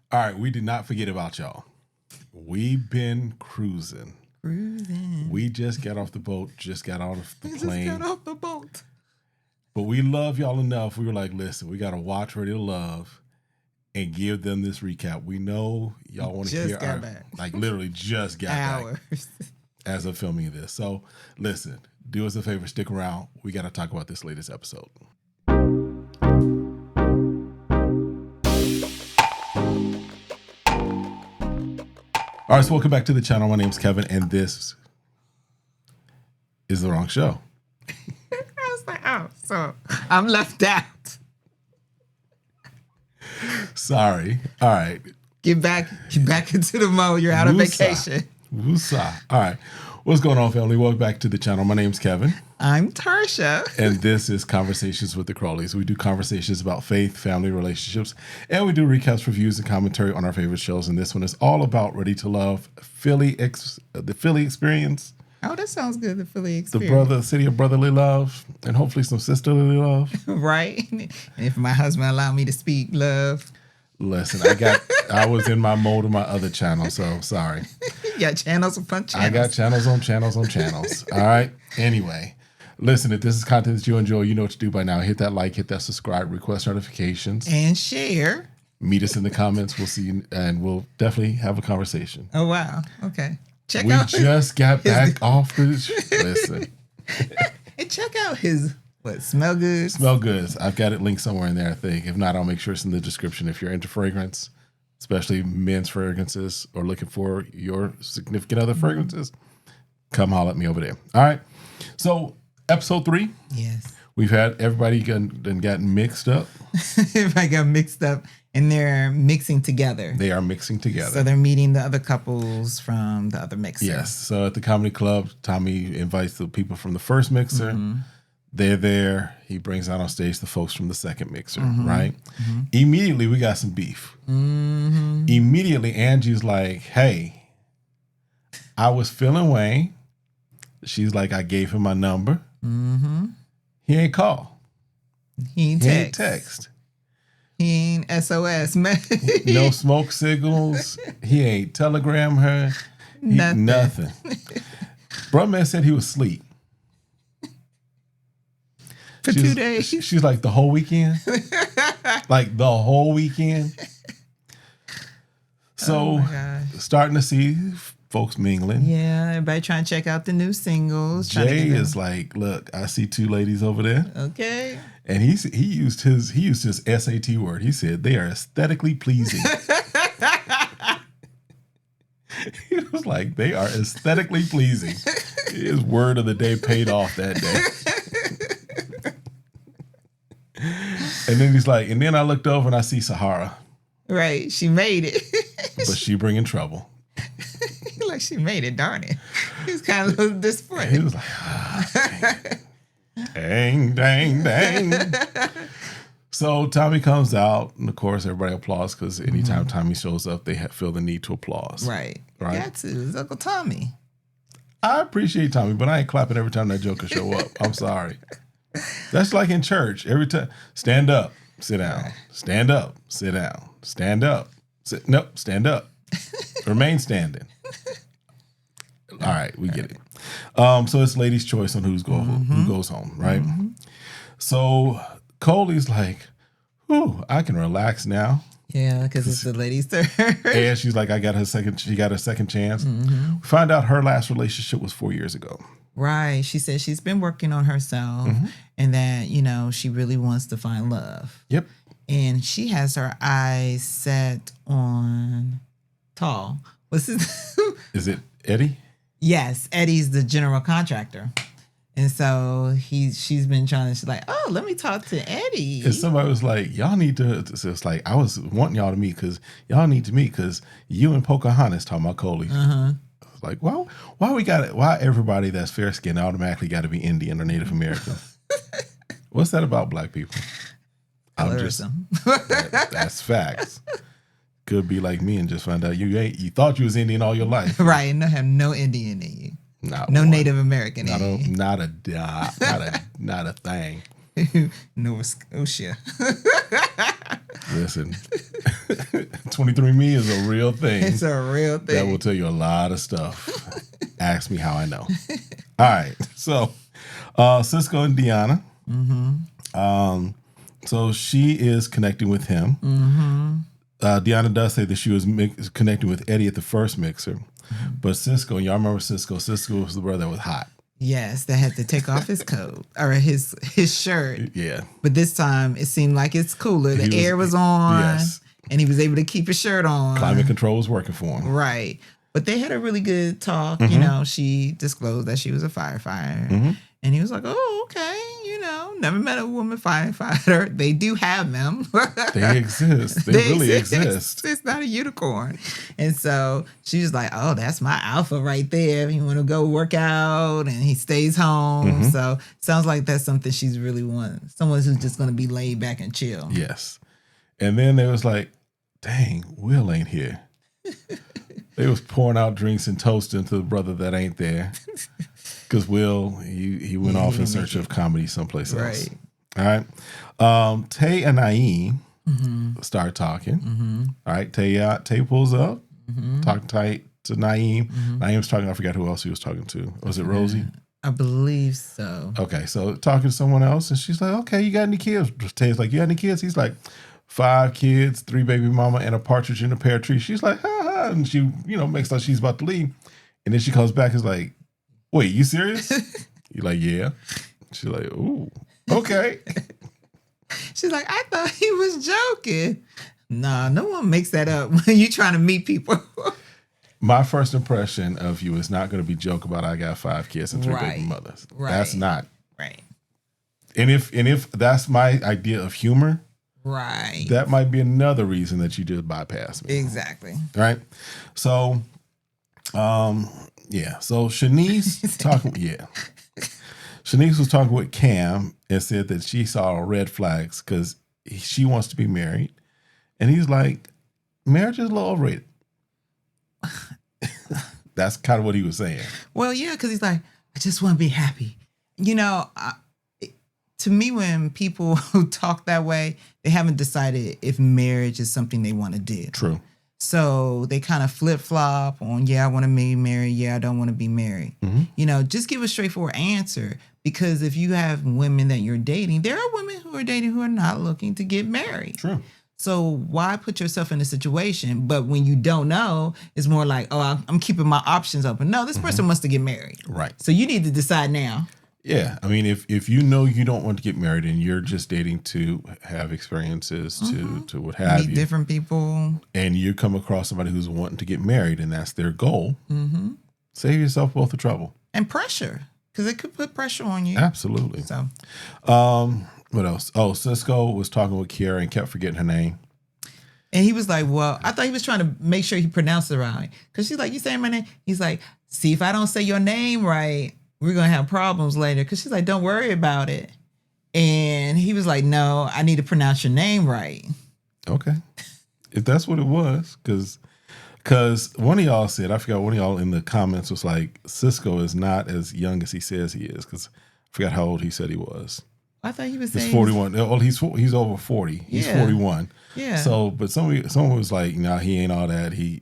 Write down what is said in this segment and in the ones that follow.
All right, we did not forget about y'all. We've been cruising. We just got off the boat, just got off the plane. Just got off the boat. But we love y'all enough. We were like, listen, we got to watch Ready to Love and give them this recap. We know y'all want to hear our, like literally just got hours back as of filming this. So listen, do us a favor, stick around. We got to talk about this latest episode. All right, so welcome back to the channel. My name's Kevin, and this is the wrong show. I was like, oh, so I'm left out. Sorry. All right. Get back into the mode. You're out of vacation. Woosah. All right. What's going on, family? Welcome back to the channel. My name's Kevin. I'm Tarsha. And this is Conversations with the Crawleys. We do conversations about faith, family, relationships, and we do recaps, reviews, and commentary on our favorite shows. And this one is all about Ready to Love, the Philly experience. Oh, that sounds good. The Philly experience. The city of brotherly love, and hopefully some sisterly love. Right. And if my husband allowed me to speak love. Listen, I was in my mode of my other channel, so sorry. You got channels upon channels. I got channels on channels on channels. All right. Anyway, listen, if this is content that you enjoy, you know what to do by now. Hit that like, hit that subscribe, request notifications. And share. Meet us in the comments. We'll see you, and we'll definitely have a conversation. Oh, wow. Okay. We just got back off the... Listen. And check out his... What, Smell Goods? Smell Goods. I've got it linked somewhere in there, I think. If not, I'll make sure it's in the description. If you're into fragrance, especially men's fragrances, or looking for your significant other fragrances, come holler at me over there. All right. So, episode 3. Yes. We've had everybody gotten mixed up. Everybody got mixed up, and they're mixing together. They are mixing together. So they're meeting the other couples from the other mixer. Yes. So at the comedy club, Tommy invites the people from the first mixer. Mm-hmm. They're there. He brings out on stage the folks from the second mixer, right? Mm-hmm. Immediately, we got some beef. Mm-hmm. Immediately, Angie's like, hey, I was feeling Wayne. She's like, I gave him my number. Mm-hmm. He ain't call. He ain't text. He ain't SOS, man. No smoke signals. He ain't telegram her. Nothing. Bro, man said he was asleep. For 2 days. She's like, the whole weekend? Like, the whole weekend? So, starting to see folks mingling. Yeah, everybody trying to check out the new singles. Jay is like, look, I see 2 ladies over there. Okay. And he used his SAT word. He said, they are aesthetically pleasing. He was like, they are aesthetically pleasing. His word of the day paid off that day. And then he's like, and then I looked over and I see Sahara. Right, she made it. But she bringing trouble. Like, she made it, darn it. He was kind of a little disappointed. He was like, dang, dang, dang. So Tommy comes out, and of course everybody applauds because anytime Tommy shows up, they feel the need to applause. Right. Got to. It's Uncle Tommy. I appreciate Tommy, but I ain't clapping every time that joker show up. I'm sorry. That's like in church. Every time, stand up, sit down. Right. Stand up, sit down. Stand up, nope, stand up. Remain standing. All right, we get it. So it's ladies' choice on who goes home, right? Mm-hmm. So Coley's like, "Ooh, I can relax now." Yeah, because it's the ladies' turn. And she's like, she got a second chance. Mm-hmm. We find out her last relationship was 4 years ago. Right. She said she's been working on herself and that, she really wants to find love. Yep. And she has her eyes set on Tall. What's his Is it Eddie? Yes. Eddie's the general contractor. And so she's been trying to, she's like, oh, let me talk to Eddie. And somebody was like, y'all need to, so it's like, I was wanting y'all to meet because y'all need to meet because you and Pocahontas talking about Coley. Like, well, why everybody that's fair skinned automatically got to be Indian or Native American? What's that about black people? That's facts. Could be like me and just find out you thought you was Indian all your life. Right, and have no Indian in you. No Native American in you. Not a thing. Nova Scotia. Listen, 23andMe is a real thing. It's a real thing. That will tell you a lot of stuff. Ask me how I know. All right. So, Cisco and Deanna. So she is connecting with him. Deanna does say that she was connecting with Eddie at the first mixer. But Cisco, y'all remember Cisco? Cisco was the brother that was hot. Yes, that had to take off his coat or his shirt. Yeah. But this time it seemed like it's cooler. The air was on. Yes. And he was able to keep his shirt on. Climate control was working for him. Right. But they had a really good talk. You know, she disclosed that she was a firefighter. And he was like, oh, okay. You know, never met a woman firefighter. They do have them. They exist. They really exist. It's not a unicorn. And so she was like, oh, that's my alpha right there. You want to go work out and he stays home. So sounds like that's something she's really wanting. Someone who's just going to be laid back and chill. Yes. And then they was like, dang, Will ain't here. They was pouring out drinks and toasting to the brother that ain't there. Because Will, he went off in search of comedy someplace else. All right. Tay and Naeem start talking. All right. Tay pulls up, talking tight to Naeem. Naeem's talking, I forgot who else he was talking to. Was it Rosie? I believe so. Okay. So talking to someone else, and she's like, okay, you got any kids? Tay's like, you got any kids? He's like, 5 kids, 3 baby mama, and a partridge in a pear tree. She's like, ha ha. And she, makes like she's about to leave. And then she comes back and is like, wait, you serious? You're like, yeah. She's like, ooh, okay. She's like, I thought he was joking. Nah, no one makes that up when you trying to meet people. My first impression of you is not going to be joke about I got 5 kids and 3 baby mothers. Right. That's not. Right. And if that's my idea of humor, right, that might be another reason that you just bypass me. Exactly. Right? So, yeah. So Shanice talking. Yeah. Shanice was talking with Cam and said that she saw red flags because she wants to be married, and he's like, "Marriage is a little overrated." That's kind of what he was saying. Well, yeah, because he's like, "I just want to be happy." To me, when people talk that way, they haven't decided if marriage is something they want to do. True. So they kind of flip-flop on, yeah, I want to be married. Yeah, I don't want to be married. Just give a straightforward answer. Because if you have women that you're dating, there are women who are dating who are not looking to get married. True. So why put yourself in a situation? But when you don't know, it's more like, oh, I'm keeping my options open. No, this person wants to get married. Right. So you need to decide now. Yeah. I mean, if you know you don't want to get married and you're just dating to have experiences, to what have you. Meet different people. And you come across somebody who's wanting to get married and that's their goal, save yourself both the trouble. And pressure. Because it could put pressure on you. Absolutely. So, what else? Oh, Cisco was talking with Kiara and kept forgetting her name. And he was like, well, I thought he was trying to make sure he pronounced it right. Because she's like, you saying my name? He's like, see, if I don't say your name right, we're going to have problems later. Because she's like, don't worry about it. And he was like, no, I need to pronounce your name right. Okay. If that's what it was, because one of y'all said, I forgot, one of y'all in the comments was like, Cisco is not as young as he says he is. Because I forgot how old he said he was. I thought he was saying he's 41. Oh, he's over 40. He's 41. Yeah. So, but someone was like, nah, he ain't all that. He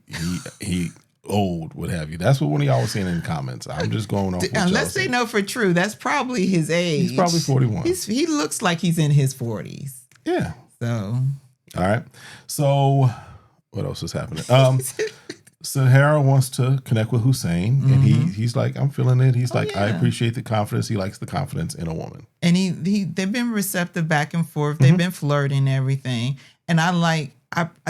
old, what have you. That's what one of y'all was saying in the comments. I'm just going off. Unless they know for true, that's probably his age. He's probably 41. He looks like he's in his 40s. Yeah. So. All right. So, what else is happening? Sahara wants to connect with Hussein, and he's like, I'm feeling it. He's like, I appreciate the confidence. He likes the confidence in a woman. And they've been receptive back and forth. They've been flirting and everything. And I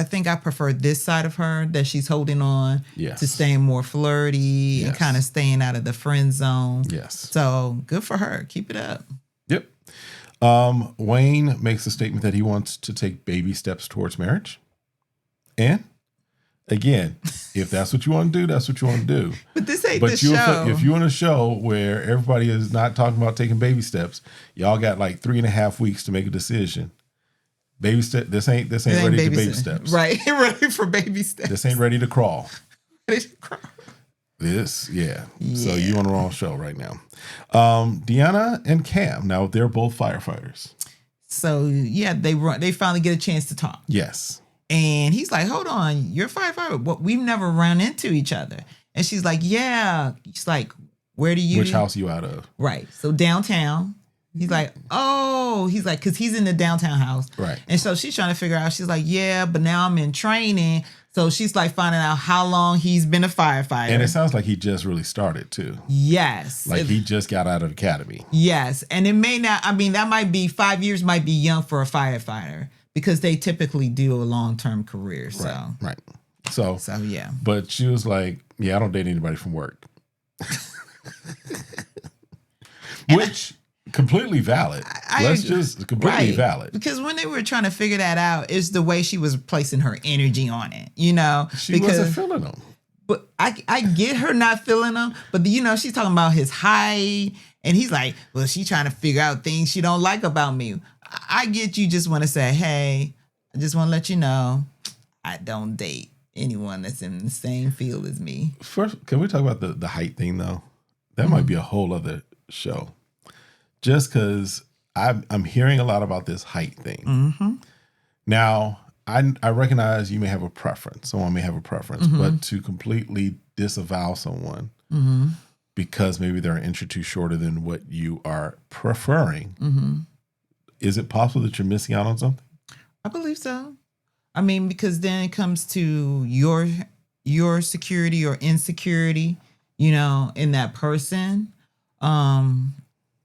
think I prefer this side of her, that she's holding on to staying more flirty and kind of staying out of the friend zone. Yes. So good for her. Keep it up. Yep. Wayne makes a statement that he wants to take baby steps towards marriage. And again, if that's what you want to do, that's what you want to do. But this ain't the show. If you're in a show where everybody is not talking about taking baby steps, y'all got like 3.5 weeks to make a decision. Baby step. This ain't ready to baby steps. Right, ready for baby steps. This ain't ready to crawl. Ready to crawl. This, yeah. So you on the wrong show right now. Deanna and Cam. Now they're both firefighters. So yeah, they finally get a chance to talk. Yes. And he's like, hold on, you're a firefighter. But we've never run into each other. And she's like, yeah. She's like, where do you? Which house you out of? Right. So downtown. He's like, oh, he's like, because he's in the downtown house. Right. And so she's trying to figure out, she's like, yeah, but now I'm in training. So she's like finding out how long he's been a firefighter. And it sounds like he just really started too. Yes. Like he just got out of academy. Yes. And it may not, I mean, that might be 5 years might be young for a firefighter because they typically do a long-term career. So, right. So yeah. But she was like, yeah, I don't date anybody from work. Which completely valid. Completely valid. Because when they were trying to figure that out, it's the way she was placing her energy on it, you know? She wasn't feeling them. But I get her not feeling them, but you know, she's talking about his height, and he's like, well, she's trying to figure out things she don't like about me. I get you just want to say, hey, I just want to let you know, I don't date anyone that's in the same field as me. First, can we talk about the height thing though? That might be a whole other show. Just because I'm hearing a lot about this height thing. Mm-hmm. Now, I recognize you may have a preference. Someone may have a preference, but to completely disavow someone because maybe they're an inch or two shorter than what you are preferring, is it possible that you're missing out on something? I believe so. I mean, because then it comes to your security or insecurity, you know, in that person.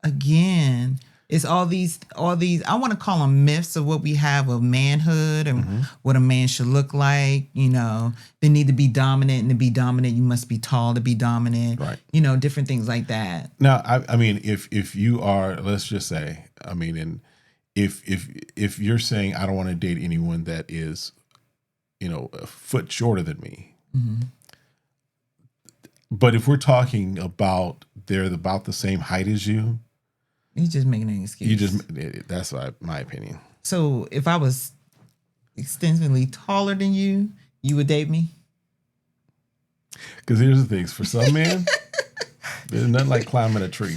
Again, it's all these, I want to call them myths of what we have of manhood and what a man should look like. You know, they need to be dominant, and to be dominant, you must be tall to be dominant. Right. You know, different things like that. Now, I mean, if you are, let's just say, I mean, and if you're saying I don't want to date anyone that is, you know, a foot shorter than me, but if we're talking about they're about the same height as you, you're just making an excuse. That's my opinion. So if I was extensively taller than you, you would date me? Because here's the thing. For some men, there's nothing like climbing a tree.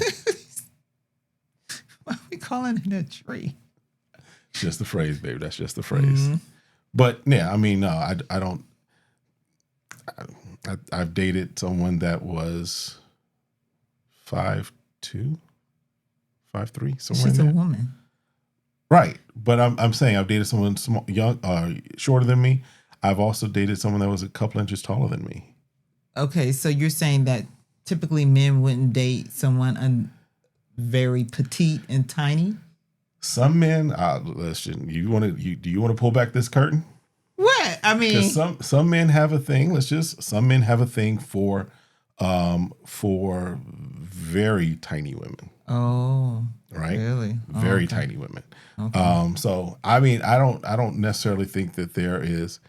Why are we calling it a tree? It's just the phrase, baby. That's just the phrase. But yeah, I mean, no, I don't. I've dated someone that was 5'2", 5'3", somewhere. She's in a there. woman, right? But I'm saying I've dated someone small, young, shorter than me. I've also dated someone that was a couple inches taller than me. Okay, so you're saying that typically men wouldn't date someone very petite and tiny? Some men, listen. Do you want to pull back this curtain? What? I mean, some men have a thing. Some men have a thing for very tiny women. Oh, right? Really? Very tiny women. Okay. So I mean, I don't necessarily think that there is.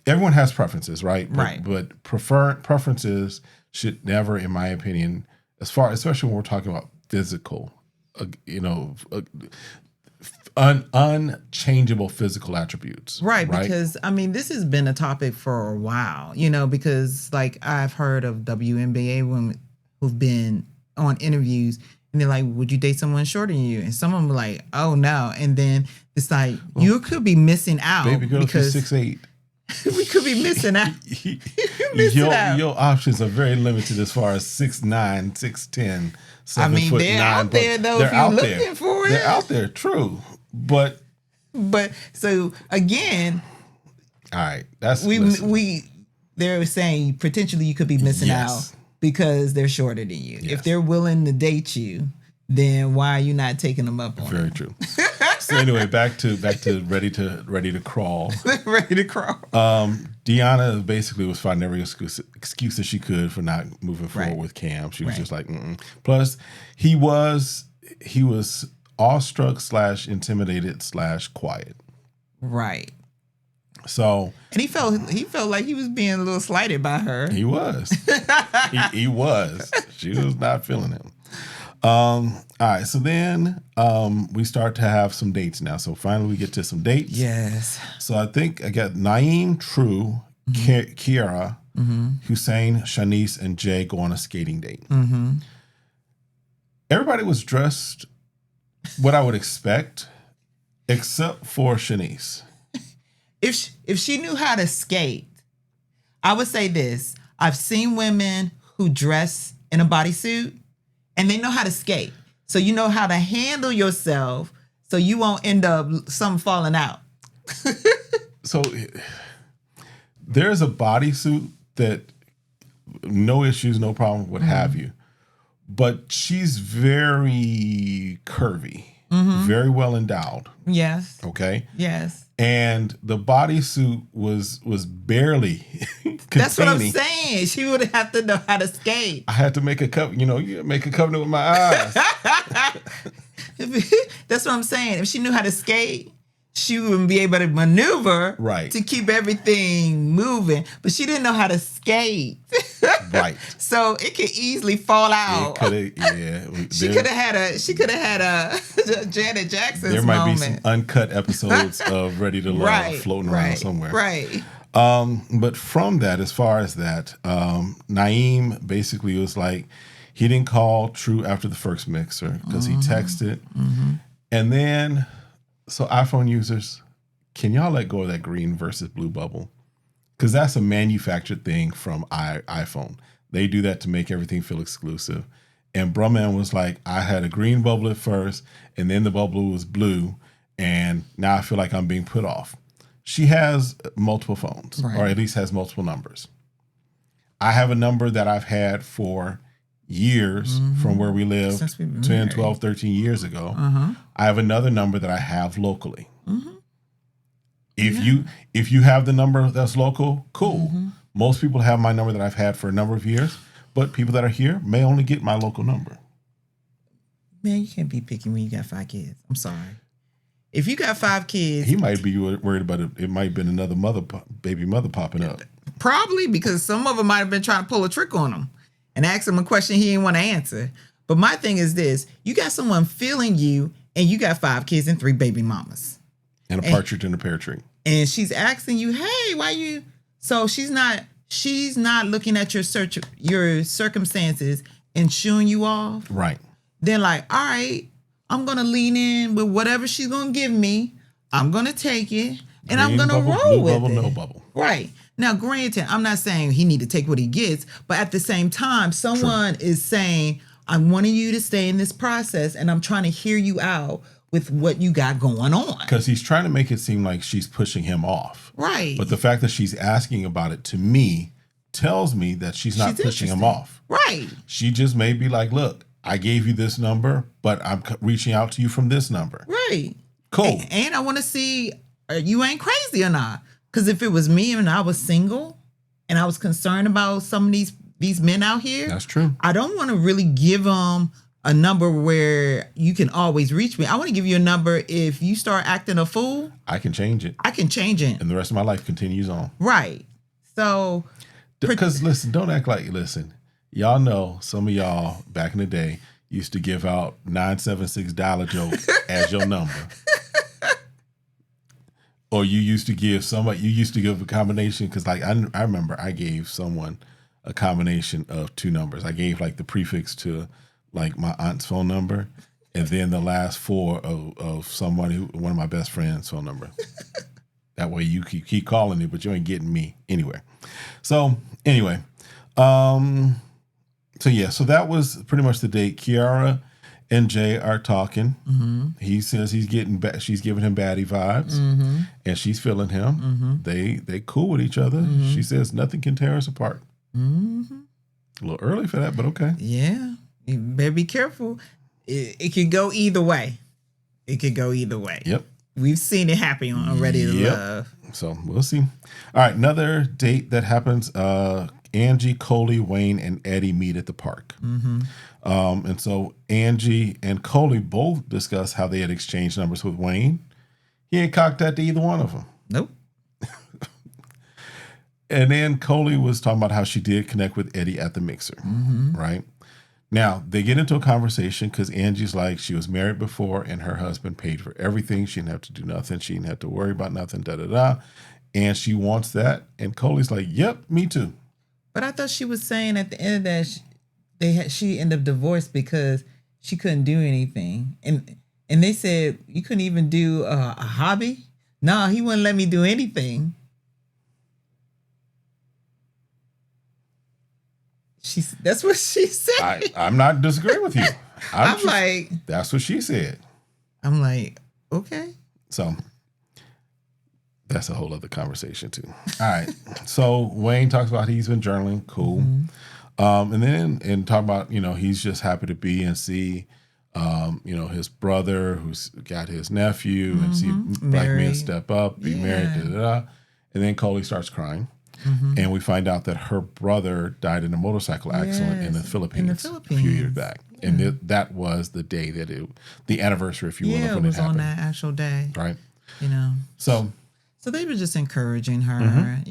Everyone has preferences, right? Right. But preferences should never, in my opinion, especially when we're talking about physical, unchangeable physical attributes. Right, because I mean, this has been a topic for a while, because like I've heard of WNBA women who've been on interviews and they're like, would you date someone shorter than you? And some of them were like, oh no. And then it's like, you could be missing out. Baby girl, because 6'8". We could be missing out. Your options are very limited as far as 6'9", 6'10", 7'9". They're out there though. If you're looking for it, they're out there. True, but so again, all right. That's they're saying potentially you could be missing out because they're shorter than you. Yes. If they're willing to date you, then why are you not taking them up on it? Very true. So anyway, back to ready to crawl. Ready to crawl. Deanna basically was finding every excuse that she could for not moving forward with Cam. She was just like, mm-mm. Plus, he was awestruck / intimidated / quiet. Right. So and he felt like he was being a little slighted by her. He was. he was. She was not feeling him. All right, so then we start to have some dates now. So finally we get to some dates. Yes. So I think I got Naeem, True, Kiara, Hussein, Shanice, and Jay go on a skating date. Everybody was dressed what I would expect, except for Shanice. if she knew how to skate, I would say this. I've seen women who dress in a bodysuit and they know how to skate. So you know how to handle yourself so you won't end up something falling out. So there's a bodysuit that no issues, no problem, what have you. But she's very curvy, very well endowed. Yes. Okay. Yes. And the bodysuit was barely containing. That's what I'm saying. She would have to know how to skate. I had to make a covenant. You make a covenant with my eyes. That's what I'm saying. If she knew how to skate, she wouldn't be able to maneuver to keep everything moving. But she didn't know how to skate. Right. So it could easily fall out. She could have had a Janet Jackson. There might be some uncut episodes of Ready to Love floating around somewhere. Right. But from that, as far as that, Naeem basically was like, he didn't call True after the first mixer because he texted. And then, so iPhone users, can y'all let go of that green versus blue bubble? Because that's a manufactured thing from iPhone. They do that to make everything feel exclusive. And Brumman was like, I had a green bubble at first, and then the bubble was blue, and now I feel like I'm being put off. She has multiple phones, or at least has multiple numbers. I have a number that I've had for years from where we live, 10, 12, 13 years ago. I have another number that I have locally. If you have the number that's local, cool. Most people have my number that I've had for a number of years, but people that are here may only get my local number. Man, you can't be picky when you got 5 kids. I'm sorry. If you got 5 kids, he might be worried about it. It might have been another baby mother popping up. Probably because some of them might have been trying to pull a trick on him and ask him a question he didn't want to answer. But my thing is this: you got someone feeling you, and you got 5 kids and 3 baby mamas. And a partridge in a pear tree. And she's asking you, hey, why you? So she's not looking at your circumstances and shooing you off. Right. Then like, all right, I'm going to lean in with whatever she's going to give me. I'm going to take it and I'm going to roll with it. No bubble. Right. Now, granted, I'm not saying he need to take what he gets, but at the same time, someone is saying, I'm wanting you to stay in this process and I'm trying to hear you out with what you got going on. Because he's trying to make it seem like she's pushing him off. Right. But the fact that she's asking about it to me tells me that she's not pushing him off. Right. She just may be like, look, I gave you this number, but I'm reaching out to you from this number. Right. Cool. And I want to see you ain't crazy or not. Because if it was me and I was single and I was concerned about some of these men out here. That's true. I don't want to really give them a number where you can always reach me. I want to give you a number if you start acting a fool. I can change it. I can change it. And the rest of my life continues on. Right. So. Because listen, don't act like, y'all know some of y'all back in the day used to give out 976 dollar joke as your number. Or you used to give a combination, because like I remember I gave someone a combination of 2 numbers. I gave like the prefix to like my aunt's phone number, and then the last 4 of one of my best friends' phone number. That way you keep calling it, but you ain't getting me anywhere. So anyway, so that was pretty much the date. Kiara and Jay are talking. He says she's giving him baddie vibes, and she's feeling him. They cool with each other. She says nothing can tear us apart. A little early for that, but okay. Yeah, you better be careful. It could go either way. Yep. We've seen it happen on Ready to Love. So we'll see. All right, another date that happens. Angie, Coley, Wayne, and Eddie meet at the park. And so Angie and Coley both discuss how they had exchanged numbers with Wayne. He ain't cocked that to either one of them. Nope. And then Coley was talking about how she did connect with Eddie at the mixer, right? Now, they get into a conversation because Angie's like, she was married before and her husband paid for everything. She didn't have to do nothing. She didn't have to worry about nothing, da-da-da. And she wants that. And Coley's like, yep, me too. But I thought she was saying at the end of that she ended up divorced because she couldn't do anything. And they said you couldn't even do a hobby. No, he wouldn't let me do anything. That's what she said. I'm not disagreeing with you. I'm like, that's what she said. I'm like, okay. So that's a whole other conversation too. All right. So Wayne talks about he's been journaling. Cool. And then talk about, he's just happy to be and see, his brother who's got his nephew and see black men step up, be married, And then Coley starts crying. And we find out that her brother died in a motorcycle accident in the Philippines a few years back. Yeah. And that was the day that the anniversary, if you will, of when it happened. Yeah, it was on that actual day. Right. So they were just encouraging her,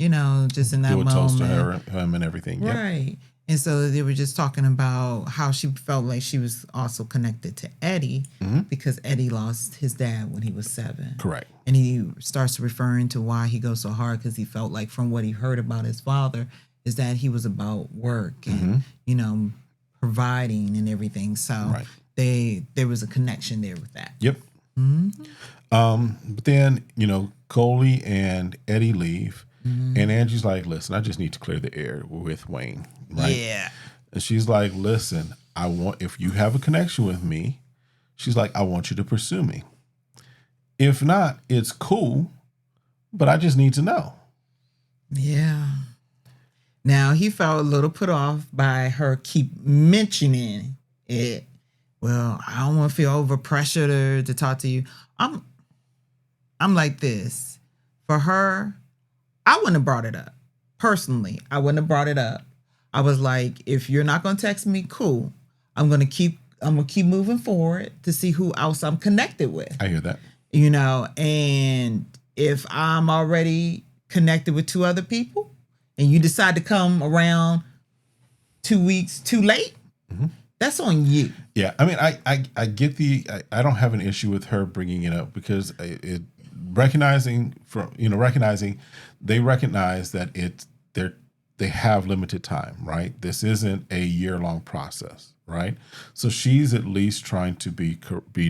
just in that moment. Do a toast to him and everything. Right. Yep. And so they were just talking about how she felt like she was also connected to Eddie because Eddie lost his dad when he was 7. Correct. And he starts referring to why he goes so hard because he felt like from what he heard about his father is that he was about work and, providing and everything. So there was a connection there with that. Yep. But then, Coley and Eddie leave. And Angie's like, listen, I just need to clear the air with Wayne. Right? Yeah. And she's like, listen, if you have a connection with me, she's like, I want you to pursue me. If not, it's cool, but I just need to know. Yeah. Now, he felt a little put off by her keep mentioning it. Well, I don't want to feel overpressured to talk to you. I'm like this. For her, I wouldn't have brought it up. Personally, I wouldn't have brought it up. I was like, if you're not going to text me, cool. I'm going to keep moving forward to see who else I'm connected with. I hear that. And if I'm already connected with 2 other people and you decide to come around 2 weeks too late, that's on you. Yeah. I mean, I get I don't have an issue with her bringing it up because recognizing they recognize that they have limited time, right? This isn't a year-long process, right? So she's at least trying to be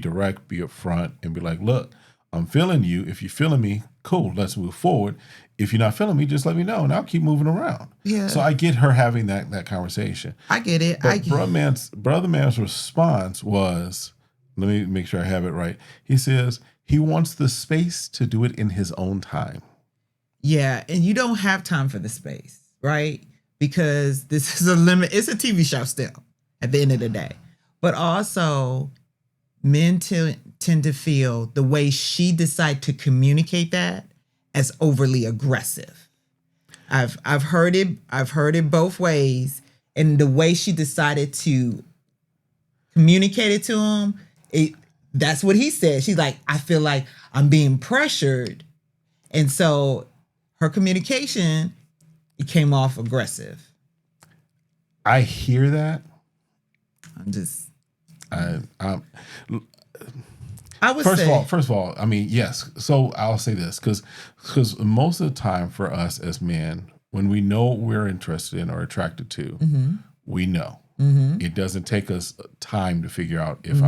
direct, be upfront, and be like, look, I'm feeling you. If you're feeling me, cool, let's move forward. If you're not feeling me, just let me know, and I'll keep moving around. Yeah. So I get her having that conversation. I get it. But Brother Man's response was, let me make sure I have it right. He says he wants the space to do it in his own time. Yeah, and you don't have time for the space, right? Because this is it's a TV show still at the end of the day. But also, men tend to feel the way she decided to communicate that as overly aggressive. I've heard it both ways, and the way she decided to communicate it to him, that's what he said. She's like, I feel like I'm being pressured, and so her communication, it came off aggressive. I hear that. First of all, I mean, yes. So I'll say this because most of the time for us as men, when we know what we're interested in or attracted to, we know. It doesn't take us time to figure out if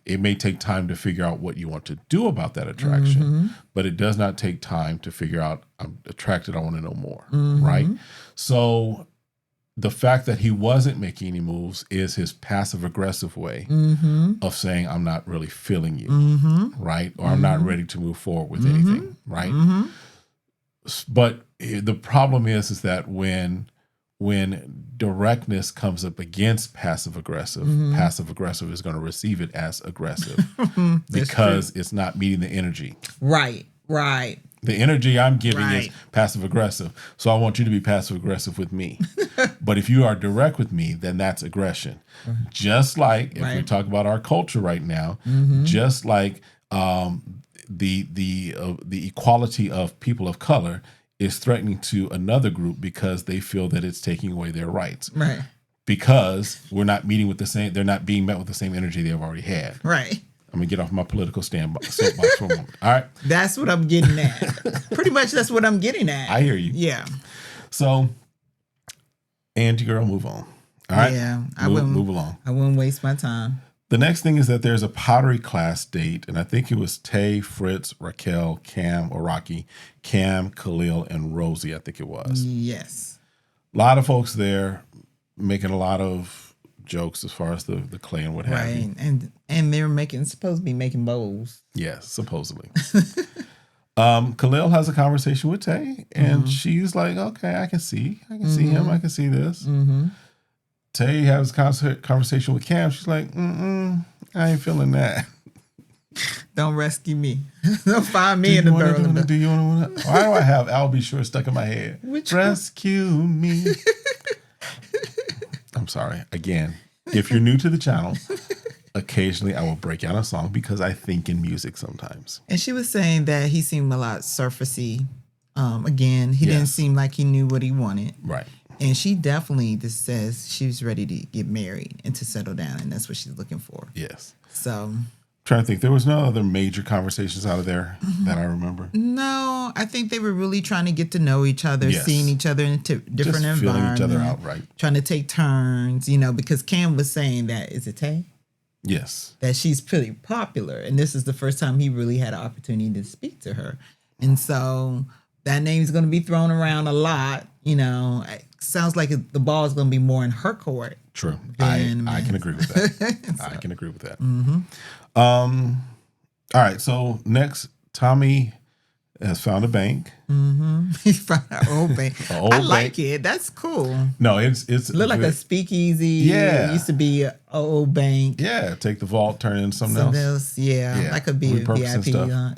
it may take time to figure out what you want to do about that attraction, but it does not take time to figure out I'm attracted, I want to know more, right? So the fact that he wasn't making any moves is his passive aggressive way of saying I'm not really feeling you, right? Or I'm not ready to move forward with anything, right? But the problem is that when directness comes up against passive aggressive is going to receive it as aggressive because it's not meeting the energy. Right. The energy I'm giving is passive aggressive. So I want you to be passive aggressive with me. But if you are direct with me, then that's aggression. Just like if we talk about our culture right now, just like the equality of people of color is threatening to another group because they feel that it's taking away their rights. Right. Because we're not meeting with they're not being met with the same energy they've already had. Right. I'm going to get off my political soapbox for a moment. All right. That's what I'm getting at. Pretty much that's what I'm getting at. I hear you. Yeah. So, Angie girl, move on. All right. Yeah. Move along. I wouldn't waste my time. The next thing is that there's a pottery class date, and I think it was Tay, Fritz, Raquel, Cam, or Rocky, Cam, Khalil, and Rosie, I think it was. Yes. A lot of folks there making a lot of jokes as far as the clay and what have you. Right. And they're supposed to be making bowls. Yes, supposedly. Khalil has a conversation with Tay, and she's like, okay, I can see him. I can see this. Mm-hmm. Tay has a conversation with Cam. She's like, I ain't feeling that. Don't rescue me. Don't find me in the barrel. Do you want to? Why do I have I'll be sure stuck in my head? Which rescue me. I'm sorry. Again, if you're new to the channel, occasionally I will break out a song because I think in music sometimes. And she was saying that he seemed a lot surfacey. Again, he didn't seem like he knew what he wanted. Right. And she definitely just says she's ready to get married and to settle down, and that's what she's looking for. Yes. So, trying to think, there was no other major conversations out of there that I remember. No, I think they were really trying to get to know each other, seeing each other in different just environments, feeling each other out, right? Trying to take turns, because Cam was saying that is it Tay? Yes. That she's pretty popular, and this is the first time he really had an opportunity to speak to her, and so that name's going to be thrown around a lot. It sounds like the ball is going to be more in her court. True. I can agree with that. I can agree with that. Mm-hmm. All right. So next, Tommy has found a bank. Mm-hmm. He found an old bank. I like it. That's cool. No, it's look like a speakeasy. Yeah. It used to be an old bank. Yeah. Take the vault, turn it into something else. Yeah. That could be a VIP.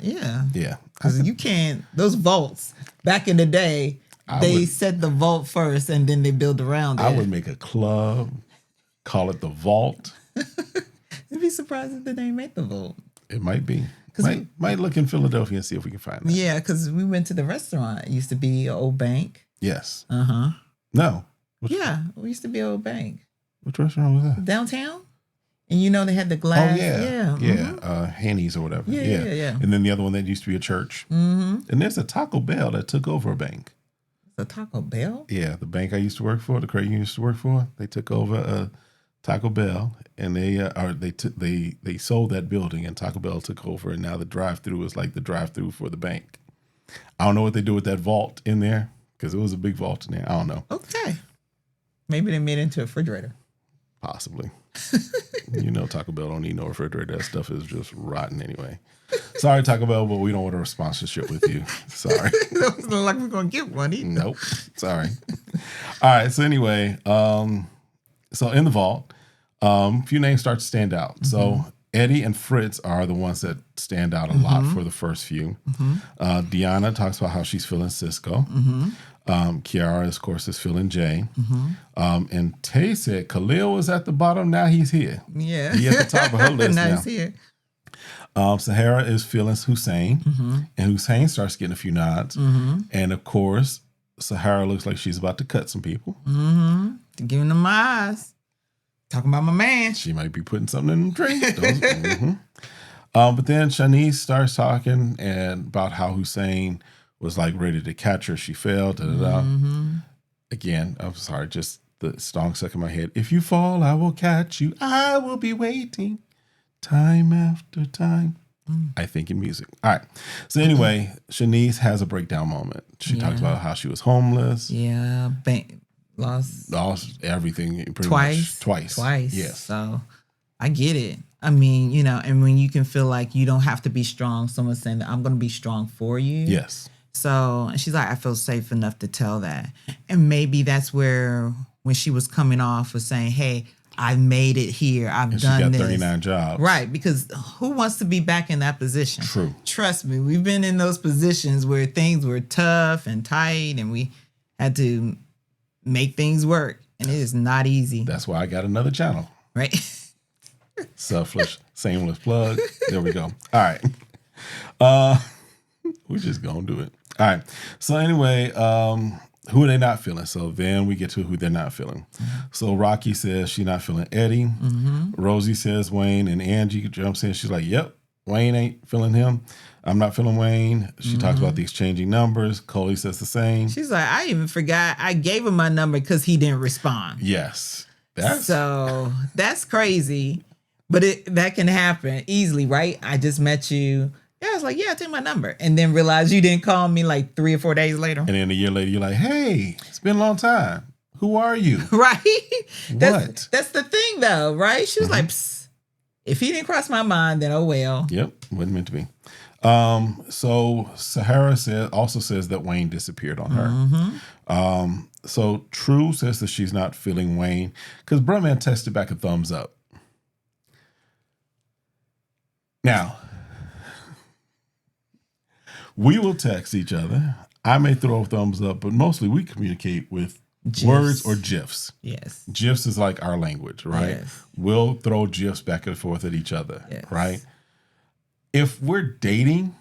Yeah. Because you can't, those vaults, back in the day, they set the vault first and then they build around it. I would make a club, call it the vault. You'd be surprised if they didn't make the vault. It might be. Might look in Philadelphia and see if we can find that. Yeah, because we went to the restaurant. It used to be an old bank. Yes. Uh-huh. No. We used to be an old bank. Which restaurant was that? Downtown? And they had the glass. Oh, yeah. Yeah. Mm-hmm. Henny's or whatever. Yeah. And then the other one that used to be a church. Mm-hmm. And there's a Taco Bell that took over a bank. The Taco Bell? Yeah, the bank I used to work for, the credit union I used to work for, they took over a Taco Bell, and they sold that building, and Taco Bell took over, and now the drive-through is like the drive-through for the bank. I don't know what they do with that vault in there, because it was a big vault in there. I don't know. Okay. Maybe they made it into a refrigerator. Possibly. Taco Bell don't need no refrigerator. That stuff is just rotten anyway. Sorry, Taco Bell, but we don't want a sponsorship with you. Sorry. It doesn't look like we're going to get one either. Nope. Sorry. All right. So anyway, so in the vault, a few names start to stand out. Mm-hmm. So Eddie and Fritz are the ones that stand out a lot for the first few. Mm-hmm. Deanna talks about how she's feeling Cisco. Mm-hmm. Kiara, of course, is feeling Jay. Mm-hmm. And Tay said Khalil was at the bottom. Now he's here. Yeah. He's at the top of her list now. He's here. Sahara is feeling Hussein, and Hussein starts getting a few nods. Mm-hmm. And of course, Sahara looks like she's about to cut some people. Mm-hmm. Giving them my eyes. Talking about my man. She might be putting something in the drink. Mm-hmm. But then Shanice starts talking about how Hussein was like ready to catch her. She fell. Mm-hmm. Again, I'm sorry, just the song stuck in my head. If you fall, I will catch you. I will be waiting. Time after time. I think in music. All right. So anyway, Shanice has a breakdown moment. She talks about how she was homeless. Yeah. Lost everything pretty much. Twice. Yes. So I get it. I mean, and when you can feel like you don't have to be strong, someone's saying that I'm going to be strong for you. Yes. So, and she's like, I feel safe enough to tell that. And maybe that's where, when she was coming off, was saying, hey, I made it here. I've done this. She got 39 jobs. Right, because who wants to be back in that position? True. Trust me, we've been in those positions where things were tough and tight and we had to make things work. And it is not easy. That's why I got another channel. Right. Selfless, shameless plug. There we go. All right. We're just going to do it. All right. So anyway, who are they not feeling? So then we get to who they're not feeling. So Rocky says she's not feeling Eddie. Mm-hmm. Rosie says Wayne, and Angie jumps in. She's like, yep, Wayne ain't feeling him. I'm not feeling Wayne. She talks about the exchanging numbers. Coley says the same. She's like, I even forgot I gave him my number because he didn't respond. Yes. So that's crazy. But that can happen easily, right? I just met you. Yeah, I was like, yeah, take my number. And then realize you didn't call me like 3 or 4 days later. And then a year later, you're like, hey, it's been a long time. Who are you? Right? What? That's the thing, though, right? She was like, psst, if he didn't cross my mind, then oh well. Yep, wasn't meant to be. So Sahara also says that Wayne disappeared on her. So True says that she's not feeling Wayne because Brumman texted back a thumbs up. Now, we will text each other. I may throw a thumbs up, but mostly we communicate with GIFs. Words or GIFs. Yes. GIFs is like our language, right? Yes. We'll throw GIFs back and forth at each other, right? If we're dating,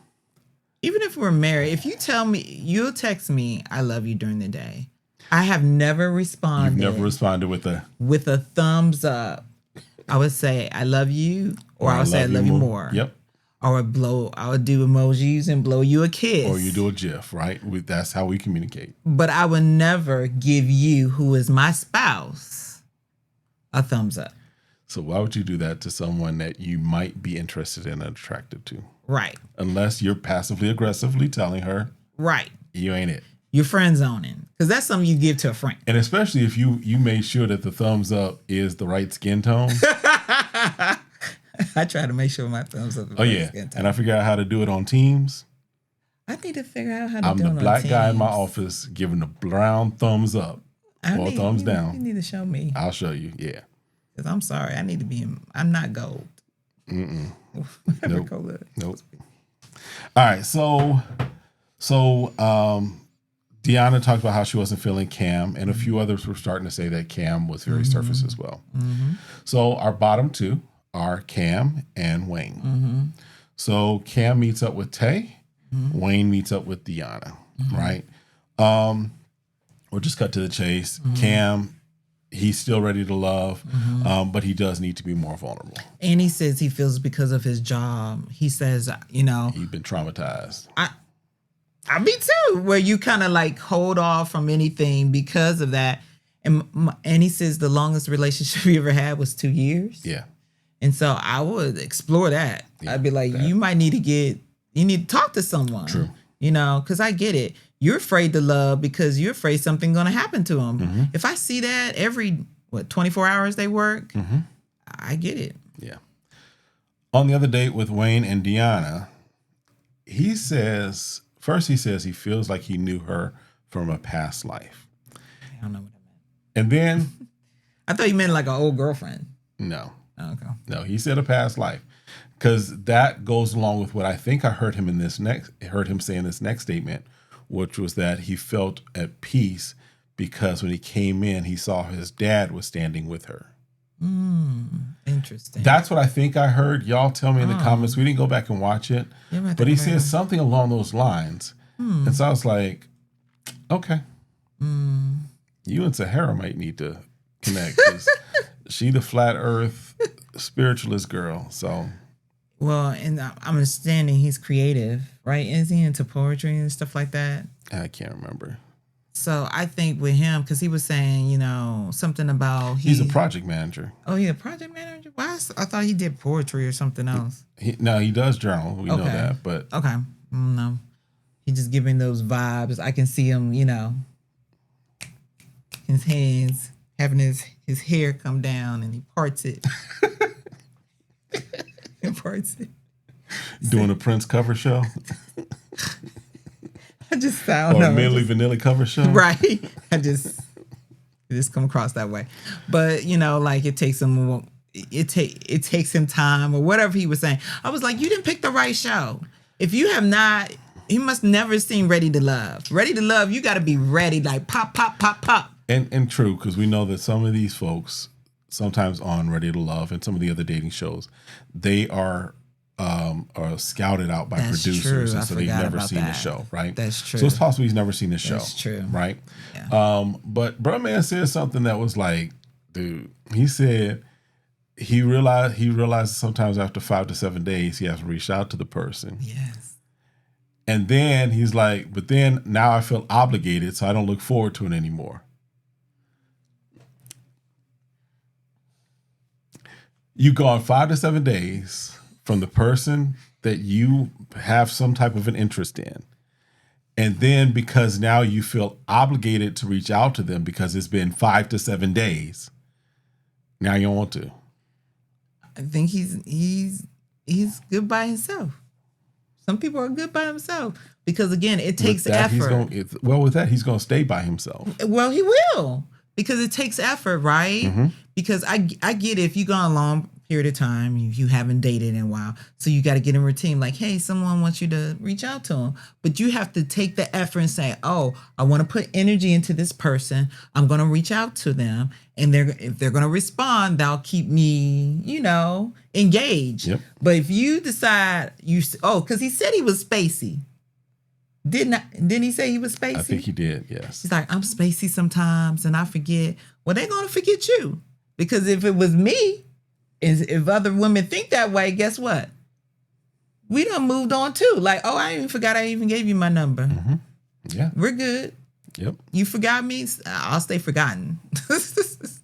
even if we're married, if you tell me, you'll text me, I love you during the day. I have never responded. You've never responded with a thumbs up. I would say, I love you, or I would say, I love you more. Yep. I would do emojis and blow you a kiss. Or you do a GIF, right? That's how we communicate. But I would never give you, who is my spouse, a thumbs up. So why would you do that to someone that you might be interested in and attracted to? Right. Unless you're passively aggressively telling her, right, you ain't it. You're friend zoning, because that's something you give to a friend. And especially if you made sure that the thumbs up is the right skin tone. I try to make sure my thumbs up. And I figure out how to do it on Teams. I need to figure out how to do it on Teams. I'm the black guy in my office giving the brown thumbs up or thumbs down. You need to show me. I'll show you. Yeah. Because I'm sorry, I need to be. I'm not gold. Nope. Nope. All right. So Deanna talked about how she wasn't feeling Cam, and a few others were starting to say that Cam was very surface as well. So our bottom two are Cam and Wayne. So Cam meets up with Tay. Wayne meets up with Deanna, right? We'll just cut to the chase. Cam, he's still ready to love, but he does need to be more vulnerable. And he says he feels because of his job. He says, he's been traumatized. I me too, where you kind of like hold off from anything because of that. And he says the longest relationship he ever had was 2 years. Yeah. And so I would explore that. Yeah, I'd be like, you might need to talk to someone. True. Because I get it. You're afraid to love because you're afraid something's going to happen to them. If I see that every, 24 hours they work, I get it. Yeah. On the other date with Wayne and Deanna, he says he feels like he knew her from a past life. I don't know what that meant. And then I thought you meant like an old girlfriend. No. Oh, okay. No, he said a past life. Because that goes along with what I think I heard him say in this next statement, which was that he felt at peace because when he came in, he saw his dad was standing with her. Interesting. That's what I think I heard. Y'all tell me in the comments. We didn't go back and watch it. But he says something along those lines. And so I was like, okay. You and Sahara might need to connect. 'Cause she the flat earth spiritualist girl. So... Well, and I'm understanding he's creative, right? Is he into poetry and stuff like that? I can't remember. So I think with him, because he was saying, something about... He's a project manager. Oh, yeah, project manager? Why? I thought he did poetry or something else. He does journal. We know that, but... Okay. No. He's just giving those vibes. I can see him, his hands, having his hair come down and he parts it. Doing a Prince cover show. I just sound or a Milli Vanilli cover show. Right. I just come across that way. But it takes him it takes him time or whatever he was saying. I was like, you didn't pick the right show. If you have not, he must never seen Ready to Love. Ready to Love, you got to be ready, like pop, pop, pop, pop. And true, because we know that some of these folks, sometimes on Ready to Love and some of the other dating shows, they are scouted out by producers, and so they've never seen the show, right? That's true. So it's possible he's never seen the show. That's true. Right? Yeah. But Brumman said something that was like, dude, he said he realized sometimes after 5 to 7 days he has to reach out to the person. Yes. And then he's like, but then now I feel obligated, so I don't look forward to it anymore. You go on 5 to 7 days from the person that you have some type of an interest in. And then because now you feel obligated to reach out to them because it's been 5 to 7 days, now you don't want to. I think he's good by himself. Some people are good by themselves because, again, it takes effort. With that, he's going to stay by himself. Well, he will because it takes effort, right? Mm-hmm. Because I get it. If you go a long period of time, you haven't dated in a while, so you got to get in routine. Like, hey, someone wants you to reach out to them, but you have to take the effort and say, oh, I want to put energy into this person. I'm going to reach out to them, and if they're going to respond, they'll keep me, engaged. Yep. But if you decide because he said he was spacey. Didn't he say he was spacey? I think he did, yes. He's like, I'm spacey sometimes and I forget. Well, they're going to forget you. Because if it was me, if other women think that way, guess what? We done moved on too. Like, oh, I even forgot I even gave you my number. Mm-hmm. Yeah. We're good. Yep. You forgot me? I'll stay forgotten.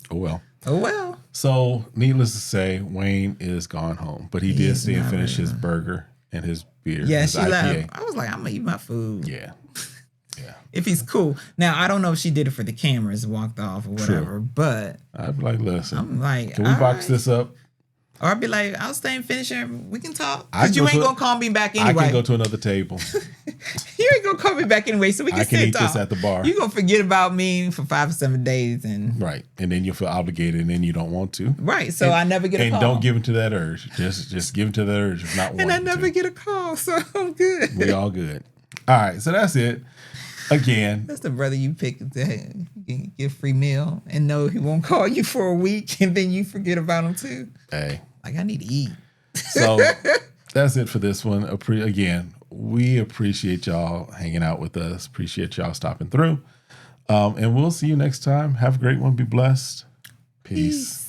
Oh, well. Oh, well. So, needless to say, Wayne is gone home. But he did stay and finish his burger and his beer. Yeah, his she IPA. left. I was like, I'm going to eat my food. Yeah. Yeah. If he's cool. Now, I don't know if she did it for the cameras, walked off or whatever, but I'd be like, listen, I'm like, can we box this up? Or I'd be like, I'll stay and finish it. We can talk. Because you ain't going to call me back anyway. I can go to another table. You ain't going to call me back anyway, so we can sit eat talk. this at the bar. You're going to forget about me for 5 or 7 days. Right. And then you'll feel obligated and then you don't want to. Right. So I never get a call. And don't give in to that urge. Just give in to that urge of not wanting to. And I never get a call, so I'm good. We all good. All right. So that's it. Again. That's the brother you pick to get free meal and know he won't call you for a week and then you forget about him too. Hey. Like, I need to eat. So that's it for this one. Again, we appreciate y'all hanging out with us. Appreciate y'all stopping through. And we'll see you next time. Have a great one. Be blessed. Peace.